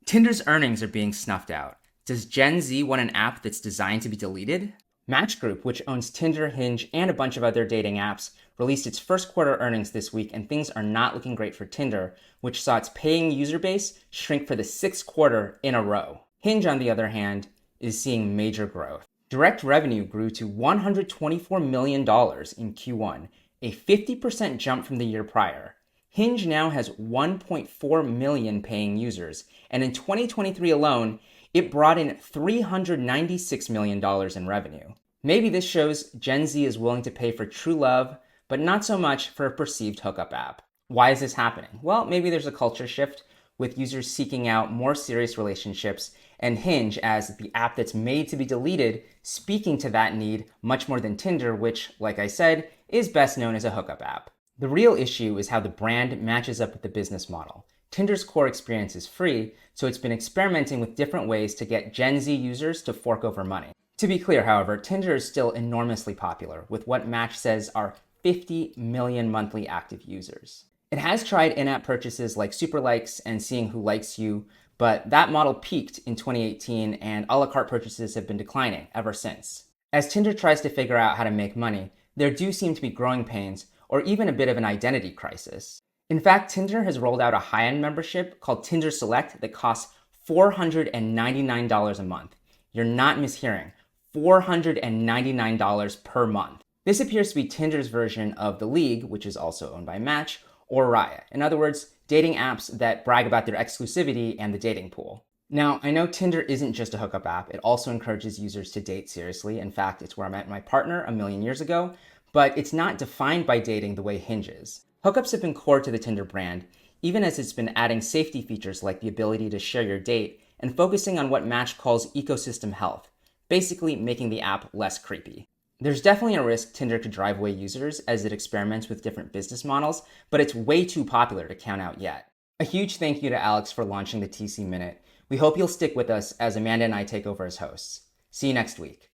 Tinder's earnings are being snuffed out. Does Gen Z want an app that's designed to be deleted? Match Group, which owns Tinder, Hinge, and a bunch of other dating apps, released its first quarter earnings this week, and things are not looking great for Tinder, which saw its paying user base shrink for the sixth quarter in a row. Hinge, on the other hand, is seeing major growth. Direct revenue grew to $124 million in Q1, a 50% jump from the year prior. Hinge now has 1.4 million paying users, and in 2023 alone, it brought in $396 million in revenue. Maybe this shows Gen Z is willing to pay for true love, but not so much for a perceived hookup app. Why is this happening? Well, maybe there's a culture shift with users seeking out more serious relationships, and Hinge, as the app that's made to be deleted, speaking to that need much more than Tinder, which, like I said, is best known as a hookup app. The real issue is how the brand matches up with the business model. Tinder's core experience is free, so it's been experimenting with different ways to get Gen Z users to fork over money. To be clear, however, Tinder is still enormously popular, with what Match says are 50 million monthly active users. It has tried in-app purchases like super likes and seeing who likes you, but that model peaked in 2018 and a la carte purchases have been declining ever since. As Tinder tries to figure out how to make money, there do seem to be growing pains or even a bit of an identity crisis. In fact, Tinder has rolled out a high-end membership called Tinder Select that costs $499 a month. You're not mishearing, $499 per month. This appears to be Tinder's version of The League, which is also owned by Match, or Raya. In other words, dating apps that brag about their exclusivity and the dating pool. Now, I know Tinder isn't just a hookup app. It also encourages users to date seriously. In fact, it's where I met my partner a million years ago, but it's not defined by dating the way Hinge is. Hookups have been core to the Tinder brand, even as it's been adding safety features like the ability to share your date and focusing on what Match calls ecosystem health, basically making the app less creepy. There's definitely a risk Tinder could drive away users as it experiments with different business models, but it's way too popular to count out yet. A huge thank you to Alex for launching the TC Minute. We hope you'll stick with us as Amanda and I take over as hosts. See you next week.